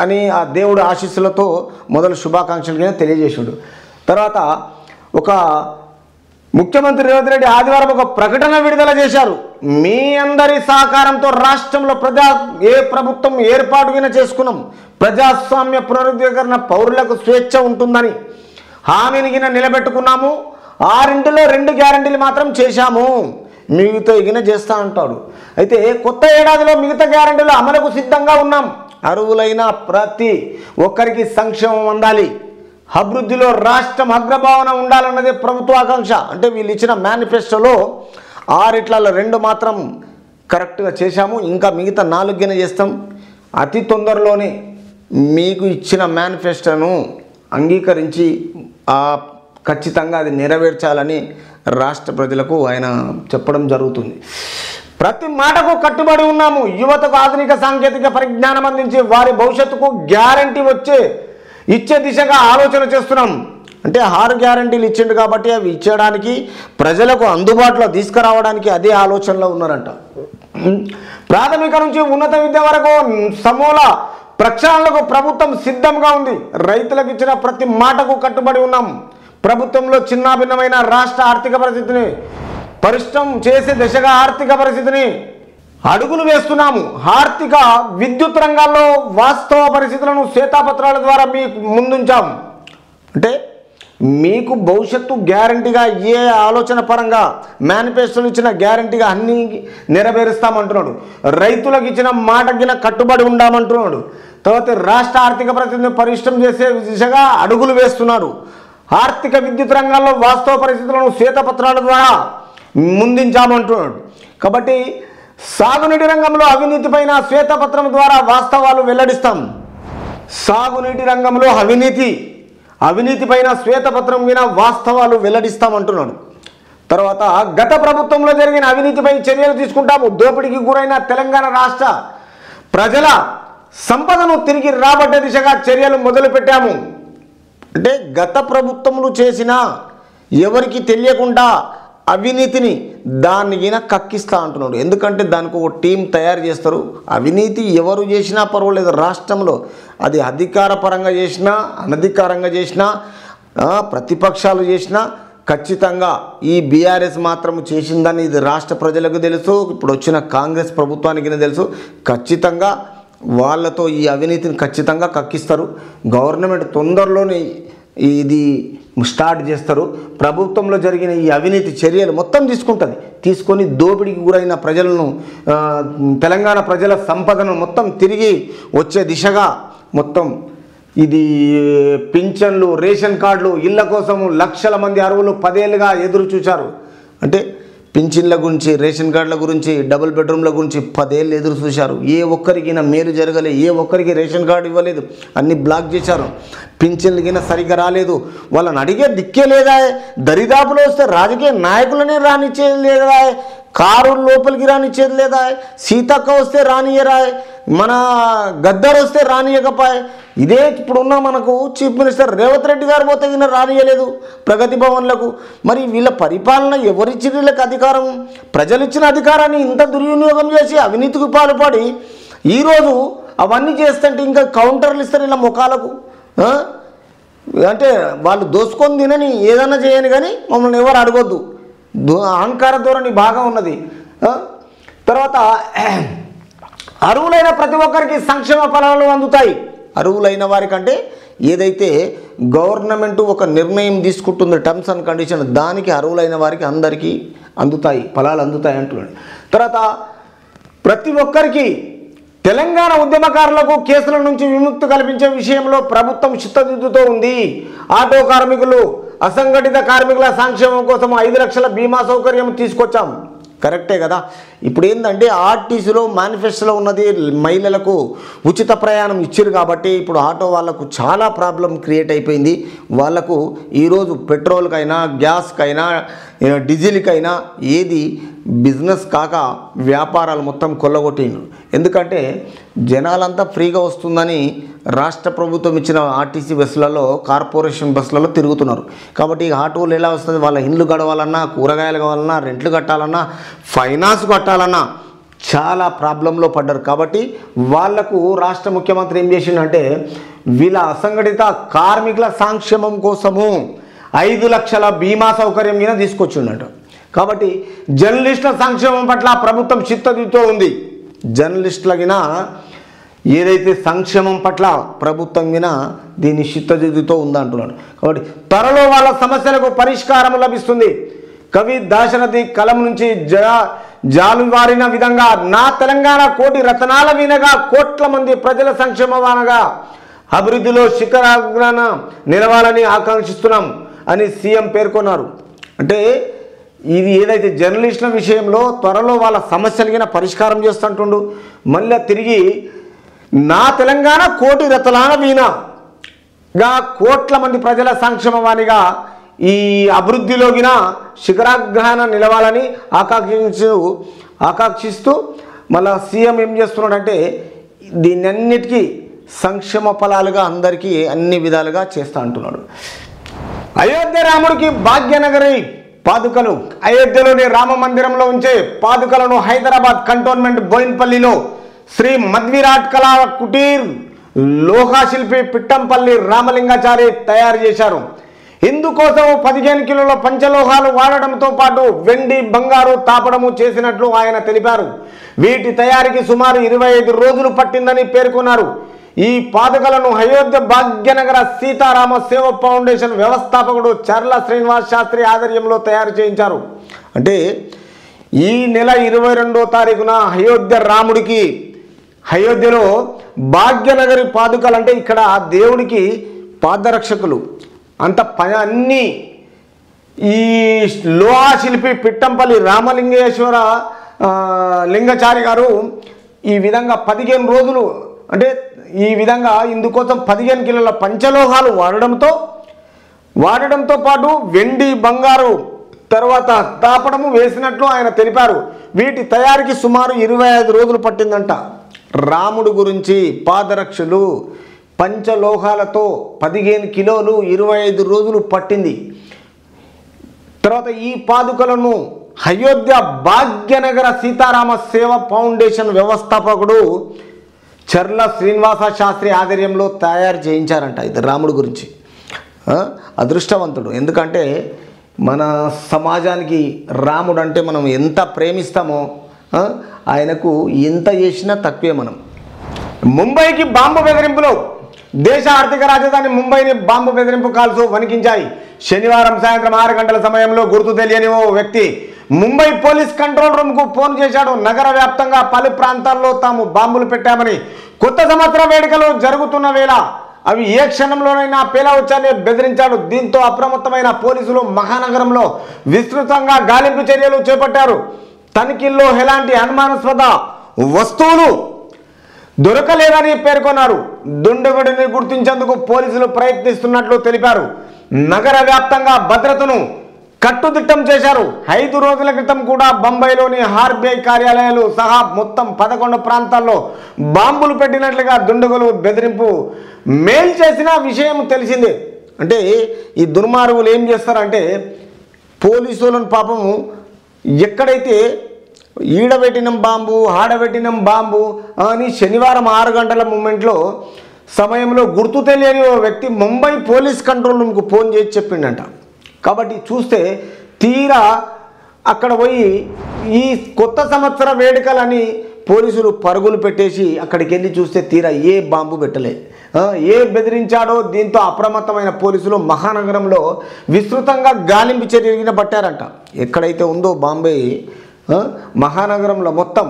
Speaker 1: అని ఆ దేవుడు ఆశీస్సులతో మొదలు శుభాకాంక్షలు తెలియజేశాడు. తర్వాత ఒక ముఖ్యమంత్రి రేవంత్ రెడ్డి ఆదివారం ఒక ప్రకటన విడుదల చేశారు. మీ అందరి సహకారంతో రాష్ట్రంలో ఏ ప్రభుత్వం ఏర్పాటుగా చేసుకున్నాం. ప్రజాస్వామ్య పునరుద్ధరణ, పౌరులకు స్వేచ్ఛ ఉంటుందని హామీని నిలబెట్టుకున్నాము. 6 గ్యారెంటీలు మాత్రం చేశాము, మిగతా చేస్తా అంటాడు. అయితే కొత్త ఏడాదిలో మిగతా గ్యారెంటీలు అమలుకు సిద్ధంగా ఉన్నాం. అర్హులైన ప్రతి ఒక్కరికి సంక్షేమం అందాలి, అభివృద్ధిలో రాష్ట్రం అగ్రభావన ఉండాలన్నదే ప్రభుత్వ ఆకాంక్ష. అంటే వీళ్ళు ఇచ్చిన మేనిఫెస్టోలో 6 మాత్రం కరెక్ట్గా చేశాము, ఇంకా మిగతా 4 చేస్తాం. అతి తొందరలోనే మీకు ఇచ్చిన మేనిఫెస్టోను అంగీకరించి ఖచ్చితంగా అది నెరవేర్చాలని రాష్ట్ర ప్రజలకు ఆయన చెప్పడం జరుగుతుంది. ప్రతి మాటకు కట్టుబడి ఉన్నాము. యువతకు ఆధునిక సాంకేతిక పరిజ్ఞానం అందించి వారి భవిష్యత్తుకు గ్యారంటీ ఇచ్చే దిశగా ఆలోచన చేస్తున్నాం. అంటే 6 గ్యారంటీలు ఇచ్చిండు కాబట్టి అవి ఇచ్చడానికి, ప్రజలకు అందుబాటులో తీసుకురావడానికి అదే ఆలోచనలో ఉన్నారంట. ప్రాథమిక నుంచి ఉన్నత విద్య వరకు సమూల ప్రక్షాళనకు ప్రభుత్వం సిద్ధంగా ఉంది. రైతులకు ఇచ్చిన ప్రతి మాటకు కట్టుబడి ఉన్నాం. ప్రభుత్వంలో చిన్నాభిన్నమైన రాష్ట్ర ఆర్థిక పరిస్థితిని పరిష్టం చేసే దిశగా ఆర్థిక పరిస్థితిని అడుగులు వేస్తున్నాము. ఆర్థిక, విద్యుత్ రంగాల్లో వాస్తవ పరిస్థితులను శ్వేతాపత్రాల ద్వారా మీకు ముందుంచాం. అంటే మీకు భవిష్యత్తు గ్యారంటీగా ఏ ఆలోచన పరంగా మేనిఫెస్టోలు ఇచ్చిన గ్యారంటీగా అన్నీ నెరవేరుస్తామంటున్నాడు. రైతులకు ఇచ్చిన మాటగిన కట్టుబడి ఉండామంటున్నాడు. తర్వాత రాష్ట్ర ఆర్థిక పరిస్థితిని పరిష్టం చేసే దిశగా అడుగులు వేస్తున్నాడు. ఆర్థిక, విద్యుత్ రంగాల్లో వాస్తవ పరిస్థితులను శ్వేతపత్రాల ద్వారా ముందుంచామంటున్నాడు. కాబట్టి సాగునీటి రంగంలో అవినీతిపైన శ్వేతపత్రం ద్వారా వాస్తవాలు వెల్లడిస్తాం. సాగునీటి రంగంలో అవినీతిపైన శ్వేతపత్రం మీద వాస్తవాలు వెల్లడిస్తామంటున్నాడు. తర్వాత గత ప్రభుత్వంలో జరిగిన అవినీతిపై చర్యలు తీసుకుంటాము. దోపిడీకి గురైన తెలంగాణ రాష్ట్ర ప్రజల సంపదను తిరిగి రాబట్టే దిశగా చర్యలు మొదలుపెట్టాము. అంటే గత ప్రభుత్వములు చేసిన ఎవరికి తెలియకుండా అవినీతిని దానికిన కక్కిస్తా అంటున్నాడు. ఎందుకంటే దానికి ఒక టీం తయారు చేస్తారు. అవినీతి ఎవరు చేసినా పర్వాలేదు రాష్ట్రంలో, అది అధికారపరంగా చేసినా అనధికారంగా చేసినా ప్రతిపక్షాలు చేసినా ఖచ్చితంగా ఈ బీఆర్ఎస్ మాత్రం చేసిందని ఇది రాష్ట్ర ప్రజలకు తెలుసు, ఇప్పుడు వచ్చిన కాంగ్రెస్ ప్రభుత్వానికి తెలుసు. ఖచ్చితంగా వాళ్ళతో ఈ అవినీతిని ఖచ్చితంగా కక్కిస్తారు. గవర్నమెంట్ తొందరలోనే ఇది స్టార్ట్ చేస్తారు. ప్రభుత్వంలో జరిగిన ఈ అవినీతి చర్యలు మొత్తం తీసుకొని దోపిడీకి గురైన ప్రజలను, తెలంగాణ ప్రజల సంపదను మొత్తం తిరిగి వచ్చే దిశగా మొత్తం ఇది పింఛన్లు, రేషన్ కార్డులు, ఇళ్ల కోసము లక్షల మంది అర్హులు 10 ఏళ్ళుగా ఎదురు చూశారు. అంటే పింఛన్ల గురించి, రేషన్ కార్డుల గురించి, డబుల్ బెడ్రూమ్ల గురించి 10 ఏళ్ళు ఎదురు చూశారు. ఏ ఒక్కరికి మేలు జరగలేదు, ఏ ఒక్కరికి రేషన్ కార్డు ఇవ్వలేదు, అన్ని బ్లాక్ చేశారు. పింఛన్లకి సరిగ్గా రాలేదు. వాళ్ళని అడిగే దిక్కే లేదా. దరిదాపులో వస్తే రాజకీయ నాయకులనే రానిచ్చేది లేదా, కారు లోపలికి రానిచ్చేది లేదా, సీతక్క వస్తే రానియరా, మన గద్దర్ వస్తే రానియకపోయే. ఇదే ఇప్పుడున్న మనకు చీఫ్ మినిస్టర్ రేవంత్ రెడ్డి గారు పోతే ఈయన రానియలేదు ప్రగతి భవన్లకు. మరి వీళ్ళ పరిపాలన ఎవరిచ్చిన వీళ్ళకి అధికారం? ప్రజలు ఇచ్చిన అధికారాన్ని ఇంత దుర్వినియోగం చేసి అవినీతికి పాల్పడి ఈరోజు అవన్నీ చేస్తుంటే ఇంకా కౌంటర్లు ఇస్తారు ఇలా ముఖాలకు. అంటే వాళ్ళు దోసుకొని తినని ఏదన్నా చేయని కానీ మమ్మల్ని ఎవరు అడగొద్దు. అహంకార ధోరణి బాగా ఉన్నది. తర్వాత అర్హులైన ప్రతి ఒక్కరికి సంక్షేమ ఫలాలు అందుతాయి. అర్హులైన వారికంటే ఏదైతే గవర్నమెంట్ ఒక నిర్ణయం తీసుకుంటుందో టర్మ్స్ అండ్ కండిషన్, దానికి అర్హులైన వారికి అందరికీ అందుతాయి, ఫలాలు అందుతాయి అంటున్నాడు. తర్వాత ప్రతి ఒక్కరికి తెలంగాణ ఉద్యమకారులకు కేసుల నుంచి విముక్తి కల్పించే విషయంలో ప్రభుత్వం చిత్తశుద్ధితో ఉంది. ఆటో కార్మికులు, అసంఘటిత కార్మికుల సంక్షేమం కోసం 5 లక్షల బీమా సౌకర్యం తీసుకొచ్చాం. కరెక్టే కదా. ఇప్పుడు ఏంటంటే ఆర్టీసీలో మేనిఫెస్టోలో ఉన్నది మహిళలకు ఉచిత ప్రయాణం ఇచ్చారు కాబట్టి ఇప్పుడు ఆటో వాళ్ళకు చాలా ప్రాబ్లం క్రియేట్ అయిపోయింది. వాళ్ళకు ఈరోజు పెట్రోల్కైనా, గ్యాస్కైనా, డీజిల్కైనా ఏది బిజినెస్ కాక వ్యాపారాలు మొత్తం కొల్లగొట్టిండ్రు. ఎందుకంటే జనాలంతా ఫ్రీగా వస్తుందని రాష్ట్ర ప్రభుత్వం ఇచ్చిన ఆర్టీసీ బస్సులలో, కార్పొరేషన్ బస్సులలో తిరుగుతున్నారు. కాబట్టి ఆటోలు ఎలా వస్తుంది? వాళ్ళ ఇండ్లు గడవాలన్నా, కూరగాయలు కావాలన్నా, రెంట్లు కట్టాలన్నా, ఫైనాన్స్ కట్టాలన్నా చాలా ప్రాబ్లంలో పడ్డారు. కాబట్టి వాళ్లకు రాష్ట్ర ముఖ్యమంత్రి ఏం చేసిండంటే వీళ్ళ అసంఘటిత కార్మికుల సంక్షేమం కోసము 5 లక్షల బీమా సౌకర్యం మీద తీసుకొచ్చిండట. కాబట్టి జర్నలిస్టుల సంక్షేమం పట్ల ప్రభుత్వం చిత్తశుద్ధితో ఉంది. జర్నలిస్టులగిన ఏదైతే సంక్షేమం పట్ల ప్రభుత్వం విన దీని చిత్తశుద్ధితో ఉందంటున్నాడు. కాబట్టి త్వరలో వాళ్ళ సమస్యలకు పరిష్కారం లభిస్తుంది. కవి దాశరథి కలం నుంచి జాలువారిన విధంగా నా తెలంగాణ కోటి రతనాల వీనగా కోట్ల మంది ప్రజల సంక్షేమవానగా అభివృద్ధిలో శిఖరాగ్రాన నిలవాలని ఆకాంక్షిస్తున్నాం అని సీఎం పేర్కొన్నారు. అంటే ఇది ఏదైతే జర్నలిస్టుల విషయంలో త్వరలో వాళ్ళ సమస్యలకి పరిష్కారం చేస్తుంటుండు. మళ్ళీ తిరిగి నా తెలంగాణ కోటి రతనాల వీణగా కోట్ల మంది ప్రజల సంక్షేమవానిగా ఈ అభివృద్ధిలోగిన శిఖరాగ్రహణ నిలవాలని ఆకాంక్షిస్తూ మళ్ళా సీఎం ఏం చేస్తున్నాడంటే దీన్నన్నిటికీ సంక్షేమ ఫలాలుగా అందరికీ అన్ని విధాలుగా చేస్తా అంటున్నాడు. అయోధ్య రాముడికి భాగ్యనగరి పాదుకలు. అయోధ్యలోని రామ మందిరంలో ఉంచే పాదుకలను హైదరాబాద్ కంటోన్మెంట్ బోయిన్పల్లిలో శ్రీ మధ్విరాట్ కళా కుటీర్ లోహశిల్పి పిట్టంపల్లి రామలింగాచారి తయారు చేశారు. ఇందుకోసం 15 కిలోల పంచలోహాలు వాడడంతో పాటు వెండి, బంగారు తాపడము చేసినట్లు ఆయన తెలిపారు. వీటి తయారీకి సుమారు 25 రోజులు పట్టిందని పేర్కొన్నారు. ఈ పాదుకలను అయోధ్య భాగ్యనగర సీతారామ సేవ ఫౌండేషన్ వ్యవస్థాపకుడు చర్ల శ్రీనివాస్ శాస్త్రి ఆధ్వర్యంలో తయారు చేయించారు. అంటే ఈ నెల 22వ తారీఖున అయోధ్య రాముడికి అయోధ్యలో భాగ్యనగరి పాదుకలు, అంటే ఇక్కడ దేవుడికి పాదరక్షకులు అంత అన్ని ఈ లోహా శిల్పి పిట్టంపల్లి రామలింగేశ్వర లింగచారి గారు ఈ విధంగా 15 రోజులు అంటే ఈ విధంగా ఇందుకోసం 15 కిలోల పంచలోహాలు వాడడంతో పాటు వెండి బంగారు తర్వాత తాపడము వేసినట్లు ఆయన తెలిపారు. వీటి తయారీకి సుమారు 25 రోజులు పట్టిందంట. రాముడు గురించి పాదరక్షలు పంచలోహాలతో 15 కిలోలు 25 రోజులు పట్టింది. తర్వాత ఈ పాదుకలను అయోధ్య భాగ్యనగర సీతారామ సేవ ఫౌండేషన్ వ్యవస్థాపకుడు చర్ల శ్రీనివాస శాస్త్రి ఆధ్వర్యంలో తయారు చేయించారంట. ఇది రాముడు గురించి. అదృష్టవంతుడు. ఎందుకంటే మన సమాజానికి రాముడు అంటే మనం ఎంత ప్రేమిస్తామో ఆయనకు ఎంత చేసినా తక్కువే మనం. ముంబైకి బాంబు బెదిరింపులో దేశ ఆర్థిక రాజధాని ముంబైని బాంబు బెదిరింపు కాల్స్ వణికించాయి. శనివారం సాయంత్రం 6 గంటల సమయంలో గుర్తు తెలియని ఓ వ్యక్తి ముంబై పోలీస్ కంట్రోల్ రూమ్కు ఫోన్ చేశాడు. నగర వ్యాప్తంగా పలు ప్రాంతాల్లో తాము బాంబులు పెట్టామని, కొత్త సంవత్సర వేడుకలు జరుగుతున్న వేళ అవి ఏ క్షణంలోనైనా పేలవచ్చని బెదిరించాడు. దీంతో అప్రమత్తమైన పోలీసులు మహానగరంలో విస్తృతంగా గాలింపు చర్యలు చేపట్టారు. తనిఖీల్లో ఎలాంటి అనుమానాస్పద వస్తువులు దొరకలేదని పేర్కొన్నారు. దుండగుడిని గుర్తించేందుకు పోలీసులు ప్రయత్నిస్తున్నట్లు తెలిపారు. నగర వ్యాప్తంగా భద్రతను కట్టుదిట్టం చేశారు. 5 రోజుల క్రితం కూడా బొంబాయిలోని ఆర్బీఐ కార్యాలయాలు సహా మొత్తం 11 ప్రాంతాల్లో బాంబులు పెట్టినట్లుగా దుండగులు బెదిరింపు మెయిల్ చేసిన విషయం తెలిసిందే. అంటే ఈ దుర్మార్గులు ఏం చేస్తారంటే పోలీసులను పాపం ఎక్కడైతే ఈడబెట్టినం బాంబు ఆడబెట్టినం బాంబు అని శనివారం 6 గంటల సమయంలో గుర్తు తెలియని ఓ వ్యక్తి ముంబై పోలీస్ కంట్రోల్ రూమ్కు ఫోన్ చేసి చెప్పిండంట. కాబట్టి చూస్తే తీరా అక్కడ పోయి ఈ కొత్త సంవత్సర వేడుకలని పోలీసులు పరుగులు పెట్టేసి అక్కడికి వెళ్ళి చూస్తే తీరా ఏ బాంబు పెట్టలే, ఏ బెదిరించాడో. దీంతో అప్రమత్తమైన పోలీసులు మహానగరంలో విస్తృతంగా గాలింపు చర్యలు పట్టారంట. ఎక్కడైతే ఉందో బాంబే మహానగరంలో మొత్తం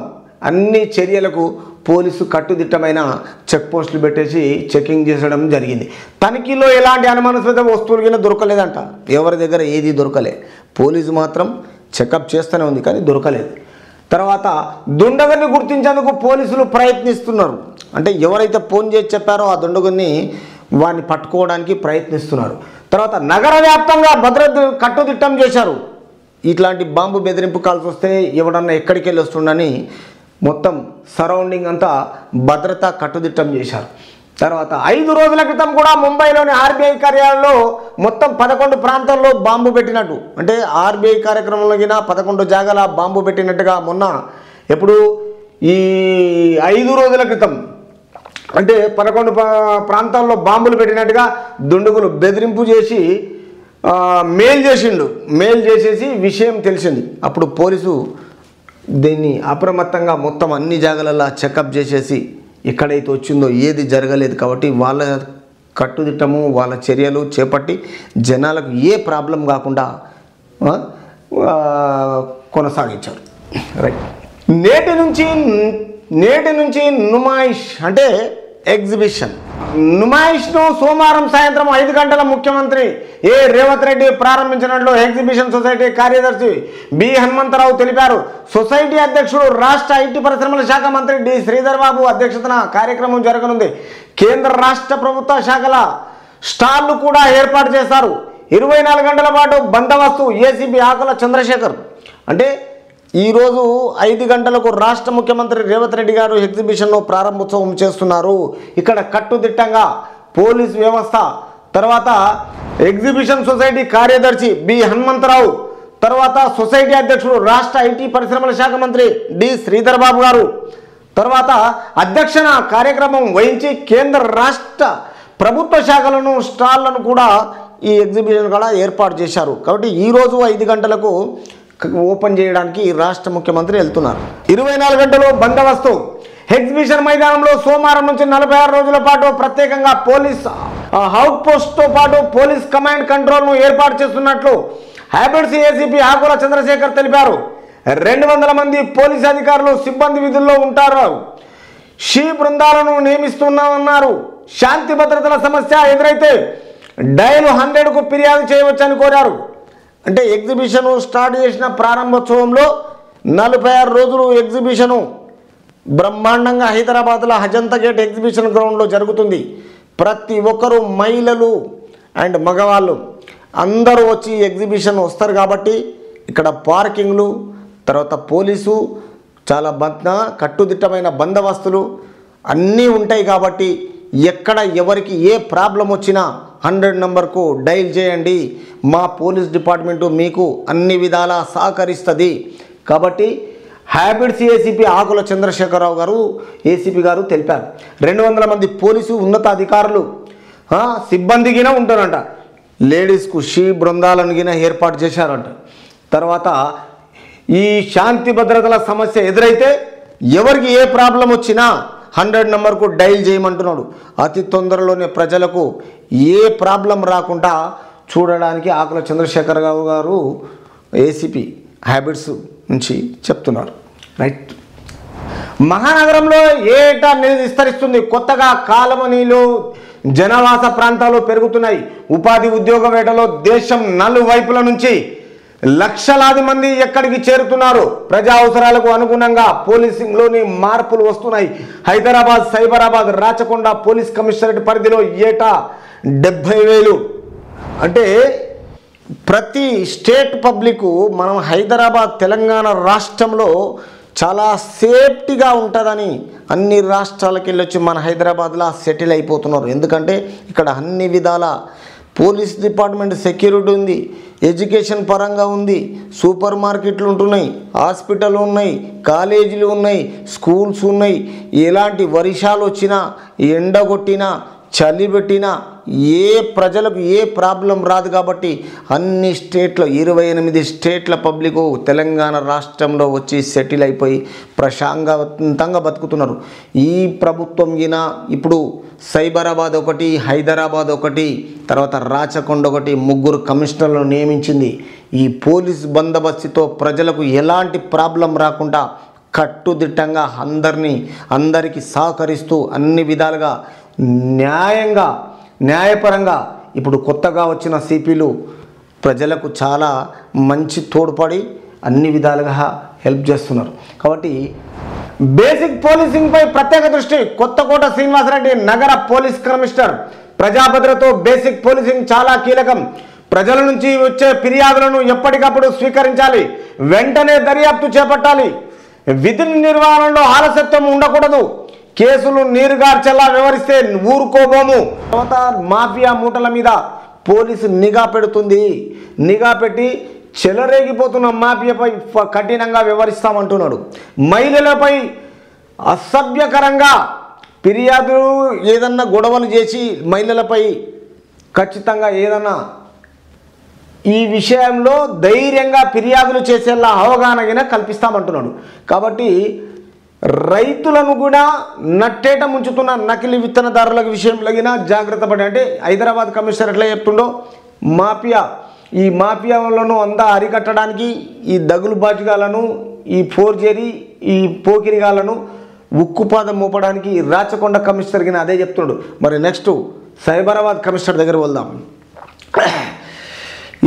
Speaker 1: అన్ని చర్యలకు పోలీసు కట్టుదిట్టమైన చెక్ పోస్టులు పెట్టేసి చెకింగ్ చేసడం జరిగింది. తనిఖీలో ఎలాంటి అనుమానాస్పద వస్తువులు కింద దొరకలేదంట. ఎవరి దగ్గర ఏది దొరకలే. పోలీసు మాత్రం చెకప్ చేస్తూనే ఉంది కానీ దొరకలేదు. తర్వాత దుండగుని గుర్తించేందుకు పోలీసులు ప్రయత్నిస్తున్నారు. అంటే ఎవరైతే ఫోన్ చేసి చెప్పారో ఆ దుండగుని వారిని పట్టుకోవడానికి ప్రయత్నిస్తున్నారు. తర్వాత నగర వ్యాప్తంగా భద్రత కట్టుదిట్టం చేశారు. ఇట్లాంటి బాంబు బెదిరింపు కాల్స్ వస్తే ఎవడన్నా ఎక్కడికి వెళ్ళి వస్తుండని మొత్తం సరౌండింగ్ అంతా భద్రత కట్టుదిట్టం చేశారు. తర్వాత 5 రోజుల క్రితం కూడా ముంబైలోని ఆర్బీఐ కార్యాలయంలో మొత్తం 11 ప్రాంతాల్లో బాంబు పెట్టినట్టు, అంటే ఆర్బీఐ కార్యక్రమంలో 11 జాగాల బాంబు పెట్టినట్టుగా మొన్న ఎప్పుడు ఈ 5 రోజుల క్రితం అంటే 11 ప్రాంతాల్లో బాంబులు పెట్టినట్టుగా దుండగులు బెదిరింపు చేసి మెయిల్ చేసేసి విషయం తెలిసింది. అప్పుడు పోలీసు దీన్ని అప్రమత్తంగా మొత్తం అన్ని జాగాలలో చెకప్ చేసేసి ఎక్కడైతే వచ్చిందో ఏది జరగలేదు కాబట్టి వాళ్ళ కట్టుదిట్టము వాళ్ళ చర్యలు చేపట్టి జనాలకు ఏ ప్రాబ్లం కాకుండా కొనసాగించారు. రైట్. నేటి నుంచి నుమాయిష్ అంటే ఎగ్జిబిషన్ నుమాయిష్ను సోమవారం సాయంత్రం 5 గంటల ముఖ్యమంత్రి రేవంత్ రెడ్డి ప్రారంభించినట్లు ఎగ్జిబిషన్ సొసైటీ కార్యదర్శి బి హనుమంతరావు తెలిపారు. సొసైటీ అధ్యక్షుడు రాష్ట్ర ఐటీ పరిశ్రమల శాఖ మంత్రి డి శ్రీధర్ బాబు అధ్యక్షతన కార్యక్రమం జరగనుంది. కేంద్ర రాష్ట్ర ప్రభుత్వ శాఖల స్టాళ్లు కూడా ఏర్పాటు చేశారు. 24 గంటల పాటు బందోబస్తు ఏసీబీ ఆకుల చంద్రశేఖర్. అంటే ఈరోజు 5 గంటలకు రాష్ట్ర ముఖ్యమంత్రి రేవంత్ రెడ్డి గారు ఎగ్జిబిషన్ను ప్రారంభోత్సవం చేస్తున్నారు. ఇక్కడ కట్టుదిట్టంగా పోలీస్ వ్యవస్థ, తర్వాత ఎగ్జిబిషన్ సొసైటీ కార్యదర్శి బి హనుమంతరావు, తర్వాత సొసైటీ అధ్యక్షుడు రాష్ట్ర ఐటీ పరిశ్రమల శాఖ మంత్రి డి శ్రీధర్ బాబు గారు తర్వాత అధ్యక్షన కార్యక్రమం వహించి కేంద్ర రాష్ట్ర ప్రభుత్వ శాఖలను స్టాళ్లను కూడా ఈ ఎగ్జిబిషన్ కూడా ఏర్పాటు చేశారు. కాబట్టి ఈరోజు 5 గంటలకు ఓపెన్ చేయడానికి రాష్ట్ర ముఖ్యమంత్రి వెళ్తున్నారు. 24 గంటలు బందోబస్తు. ఎగ్జిబిషన్ మైదానంలో సోమవారం నుంచి 46 రోజుల పాటు ప్రత్యేకంగా పోలీస్ అవుట్ పోస్ట్తో పాటు పోలీస్ కమాండ్ కంట్రోల్ను ఏర్పాటు చేస్తున్నట్లు హ్యాబిట్స్ ఏసీపీ ఆకుల చంద్రశేఖర్ తెలిపారు. 200 మంది పోలీస్ అధికారులు సిబ్బంది విధుల్లో ఉంటారు. షీ బృందాలను నియమిస్తున్నామన్నారు. శాంతి భద్రతల సమస్య ఎదురైతే డయల్ 100కు ఫిర్యాదు చేయవచ్చని కోరారు. అంటే ఎగ్జిబిషను స్టార్ట్ చేసిన ప్రారంభోత్సవంలో 46 రోజులు ఎగ్జిబిషను బ్రహ్మాండంగా హైదరాబాద్లో అజంతా గేట్ ఎగ్జిబిషన్ గ్రౌండ్లో జరుగుతుంది. ప్రతి ఒక్కరూ మహిళలు అండ్ మగవాళ్ళు అందరూ వచ్చి ఎగ్జిబిషన్ వస్తారు కాబట్టి ఇక్కడ పార్కింగ్లు, తర్వాత పోలీసు చాలా కట్టుదిట్టమైన బందోబస్తులు అన్నీ ఉంటాయి. కాబట్టి ఎక్కడ ఎవరికి ఏ ప్రాబ్లం వచ్చినా 100 నంబర్కు డైల్ చేయండి. మా పోలీస్ డిపార్ట్మెంటు మీకు అన్ని విధాలా సహకరిస్తుంది. కాబట్టి హ్యాబిట్స్ ఏసీపీ ఆకుల చంద్రశేఖరరావు గారు ఏసీపీ గారు తెలిపారు. 200 మంది పోలీసు ఉన్నత అధికారులు సిబ్బంది గిన ఉంటారంట. లేడీస్కు షీ బృందాలను గిన ఏర్పాటు చేశారంట. తర్వాత ఈ శాంతి భద్రతల సమస్య ఎదురైతే ఎవరికి ఏ ప్రాబ్లం వచ్చినా 100 నంబర్కు డైల్ చేయమంటున్నాడు. అతి తొందరలోనే ప్రజలకు ఏ ప్రాబ్లం రాకుండా చూడడానికి ఆకుల చంద్రశేఖరరావు గారు ఏసీపీ హ్యాబిట్స్ నుంచి చెప్తున్నారు. రైట్. మహానగరంలో ఏటా విస్తరిస్తుంది. కొత్తగా కాలనీలు జనవాస ప్రాంతాలు పెరుగుతున్నాయి. ఉపాధి ఉద్యోగ వేటలో దేశం నలువైపుల నుంచి లక్షలాది మంది ఎక్కడికి చేరుతున్నారు. ప్రజా అవసరాలకు అనుగుణంగా పోలీసింగ్లోని మార్పులు వస్తున్నాయి. హైదరాబాద్, సైబరాబాద్, రాచకొండ పోలీస్ కమిషనరేట్ పరిధిలో ఏటా 70,000 అంటే ప్రతి స్టేట్ పబ్లిక్ మనం హైదరాబాద్ తెలంగాణ రాష్ట్రంలో చాలా సేఫ్టీగా ఉంటుందని అన్ని రాష్ట్రాలకు వెళ్ళొచ్చి మన హైదరాబాద్లో సెటిల్ అయిపోతున్నారు. ఎందుకంటే ఇక్కడ అన్ని విధాల పోలీస్ డిపార్ట్మెంట్ సెక్యూరిటీ ఉంది, ఎడ్యుకేషన్ పరంగా ఉంది, సూపర్ మార్కెట్లు ఉంటున్నాయి, హాస్పిటల్ ఉన్నాయి, కాలేజీలు ఉన్నాయి, స్కూల్స్ ఉన్నాయి. ఎలాంటి వర్షాలు వచ్చినా, ఎండ కొట్టినా, చలి పెట్టినా ఏ ప్రజలకు ఏ ప్రాబ్లం రాదు. కాబట్టి అన్ని స్టేట్లో 28 స్టేట్ల పబ్లిక్ తెలంగాణ రాష్ట్రంలో వచ్చి సెటిల్ అయిపోయి ప్రశాంతంగా బతుకుతున్నారు. ఈ ప్రభుత్వం గిన ఇప్పుడు సైబరాబాద్ ఒకటి, హైదరాబాద్ ఒకటి, తర్వాత రాచకొండ ఒకటి 3 కమిషనర్లను నియమించింది. ఈ పోలీస్ బందోబస్తుతో ప్రజలకు ఎలాంటి ప్రాబ్లం రాకుండా కట్టుదిట్టంగా అందరికీ సహకరిస్తూ అన్ని విధాలుగా న్యాయపరంగా ఇప్పుడు కొత్తగా వచ్చిన సిపిలు ప్రజలకు చాలా మంచి తోడ్పడి అన్ని విధాలుగా హెల్ప్ చేస్తున్నారు. కాబట్టి బేసిక్ పోలీసింగ్పై ప్రత్యేక దృష్టి. కొత్తకోట శ్రీనివాసరెడ్డి నగర పోలీస్ కమిషనర్. ప్రజా భద్రతతో బేసిక్ పోలీసింగ్ చాలా కీలకం. ప్రజల నుంచి వచ్చే ఫిర్యాదులను ఎప్పటికప్పుడు స్వీకరించాలి, వెంటనే దర్యాప్తు చేపట్టాలి. విధి నిర్వహణలో ఆలస్యత్వం ఉండకూడదు. కేసులు నీరుగార్చెల్లా వ్యవహరిస్తే ఊరుకోబోము. తర్వాత మాఫియా మూటల మీద పోలీసు నిఘా పెడుతుంది. నిఘా పెట్టి చెలరేగిపోతున్న మాఫియాపై కఠినంగా వ్యవహరిస్తామంటున్నాడు. మహిళలపై అసభ్యకరంగా ఫిర్యాదులు ఏదన్నా గొడవలు చేసి మహిళలపై ఖచ్చితంగా ఏదన్నా ఈ విషయంలో ధైర్యంగా ఫిర్యాదులు చేసేలా అవగాహన కల్పిస్తామంటున్నాడు. కాబట్టి రైతులను కూడా నట్టేట ముంచుతున్న నకిలీ విత్తనదారుల విషయంలో జాగ్రత్త పడి. అంటే హైదరాబాద్ కమిషనర్ ఎట్లా చెప్తుండో ఈ మాఫియాలను అంతా అరికట్టడానికి ఈ దగులు బాజుగాలను, ఈ ఫోర్జరీ, ఈ పోకిరిగాలను ఉక్కుపాదం మోపడానికి రాచకొండ కమిషనర్ కింద అదే చెప్తుండు. మరి నెక్స్ట్ సైబరాబాద్ కమిషనర్ దగ్గర వెళ్దాం.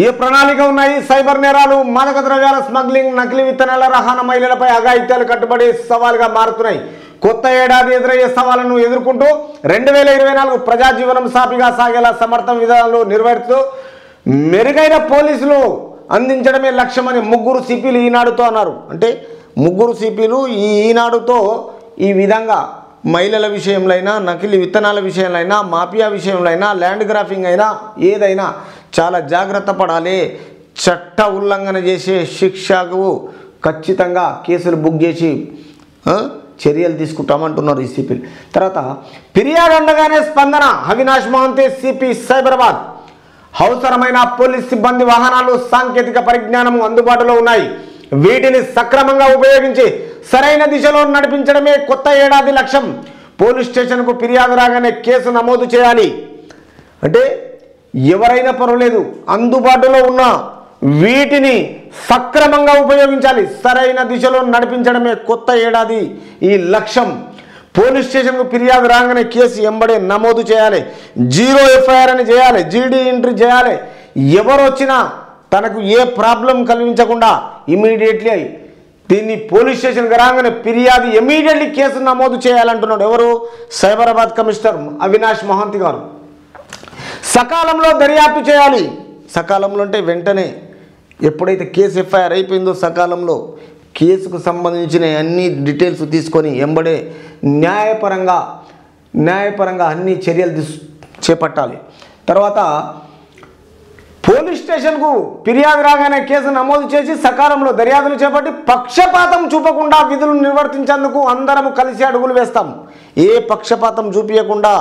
Speaker 1: ఏ ప్రణాళిక ఉన్నాయి? సైబర్ నేరాలు, మాదక ద్రవ్యాల స్మగ్లింగ్, నకిలీ విత్తనాల రవాణా, మహిళలపై అఘాయిత్యాలు కట్టుబడి సవాలుగా మారుతున్నాయి. కొత్త ఏడాది ఎదురయ్యే సవాళ్లను ఎదుర్కొంటూ 2024 ప్రజాజీవనం సాఫీగా సాగేలా సమర్థ విధానాలు నిర్వహిస్తూ మెరుగైన పోలీసులు అందించడమే లక్ష్యమని 3 సిపిలు ఈనాడుతో అన్నారు. అంటే 3 సిపిలు ఈనాడుతో ఈ విధంగా మహిళల విషయంలో అయినా, నకిలీ విత్తనాల విషయంలో అయినా, మాఫియా విషయంలో అయినా, ల్యాండ్ గ్రాఫింగ్ అయినా ఏదైనా చాలా జాగ్రత్త పడాలి. చట్ట ఉల్లంఘన చేసే శిక్షకు ఖచ్చితంగా కేసులు బుక్ చేసి చర్యలు తీసుకుంటామంటున్నారు ఈ సిపిలు. తర్వాత ఫిర్యాదు ఉండగానే స్పందన. అవినాష్ మహంతే, సిపి సైబరాబాద్. అవసరమైన పోలీస్ సిబ్బంది, వాహనాలు, సాంకేతిక పరిజ్ఞానం అందుబాటులో ఉన్నాయి. వీటిని సక్రమంగా ఉపయోగించి సరైన దిశలో నడిపించడమే కొత్త ఏడాది లక్ష్యం. పోలీస్ స్టేషన్కు ఫిర్యాదు రాగానే కేసు నమోదు చేయాలి. అంటే ఎవరైనా పర్వాలేదు, అందుబాటులో ఉన్న వీటిని సక్రమంగా ఉపయోగించాలి. సరైన దిశలో నడిపించడమే కొత్త ఏడాది ఈ లక్ష్యం. పోలీస్ స్టేషన్కు ఫిర్యాదు రాగానే కేసు ఎంబడే నమోదు చేయాలి. 0 FIR అని చేయాలి, GD ఎంట్రీ చేయాలి. ఎవరు వచ్చినా తనకు ఏ ప్రాబ్లం కలిగించకుండా ఇమీడియట్లీ దీన్ని పోలీస్ స్టేషన్కి రాగానే ఫిర్యాదు ఇమీడియట్లీ కేసు నమోదు చేయాలంటున్నాడు ఎవరు? సైబరాబాద్ కమిషనర్ అవినాష్ మహాంతి గారు. సకాలంలో దర్యాప్తు చేయాలి. సకాలంలో అంటే వెంటనే ఎప్పుడైతే కేసు ఎఫ్ఐఆర్ అయిపోయిందో సకాలంలో కేసుకు సంబంధించిన అన్ని డీటెయిల్స్ తీసుకొని ఎంబడే న్యాయపరంగా అన్ని చర్యలు చేపట్టాలి. తర్వాత పోలీస్ స్టేషన్కు ఫిర్యాదు రాగానే కేసు నమోదు చేసి సకాలంలో దర్యాప్తులు చేపట్టి పక్షపాతం చూపకుండా విధులు నిర్వర్తించేందుకు అందరం కలిసి అడుగులు వేస్తాం. ఏ పక్షపాతం చూపించకుండా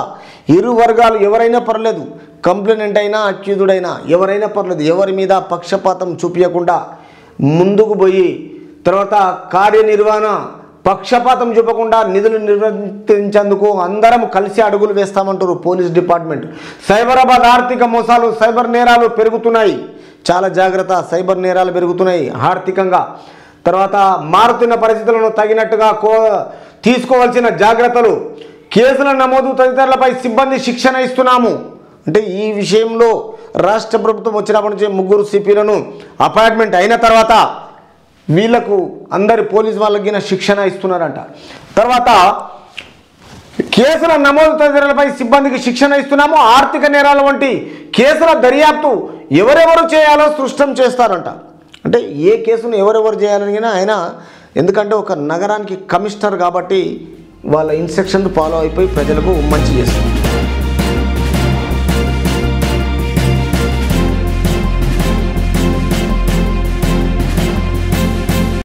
Speaker 1: ఇరు వర్గాలు ఎవరైనా పర్లేదు, కంప్లైనెంట్ అయినా అక్యూజుడైనా ఎవరైనా పర్లేదు, ఎవరి మీద పక్షపాతం చూపించకుండా ముందుకు పోయి తర్వాత కార్యనిర్వహణ పక్షపాతం చూపకుండా నిధులు నిర్వర్తించేందుకు అందరం కలిసి అడుగులు వేస్తామంటారు పోలీస్ డిపార్ట్మెంట్. సైబరాబాద్ ఆర్థిక మోసాలు, సైబర్ నేరాలు పెరుగుతున్నాయి. చాలా జాగ్రత్త, సైబర్ నేరాలు పెరుగుతున్నాయి ఆర్థికంగా. తర్వాత మారుతున్న పరిస్థితులను తగినట్టుగా తీసుకోవాల్సిన జాగ్రత్తలు, కేసుల నమోదు తదితరులపై సిబ్బంది శిక్షణ ఇస్తున్నాము. అంటే ఈ విషయంలో రాష్ట్ర ప్రభుత్వం వచ్చినప్పటి నుంచి 3 సిపిలను అపాయింట్మెంట్ అయిన తర్వాత వీళ్లకు అందరి పోలీసు వాళ్ళకి శిక్షణ ఇస్తున్నారంట. తర్వాత కేసుల నమోదు తదితరులపై సిబ్బందికి శిక్షణ ఇస్తున్నాము. ఆర్థిక నేరాల వంటి కేసుల దర్యాప్తు ఎవరెవరు చేయాలో స్పష్టం చేస్తారంట. అంటే ఏ కేసును ఎవరెవరు చేయాలని ఆయన, ఎందుకంటే ఒక నగరానికి కమిషనర్ కాబట్టి వాళ్ళ ఇన్స్ట్రక్షన్ ఫాలో అయిపోయి ప్రజలకు మంచి చేస్తారు.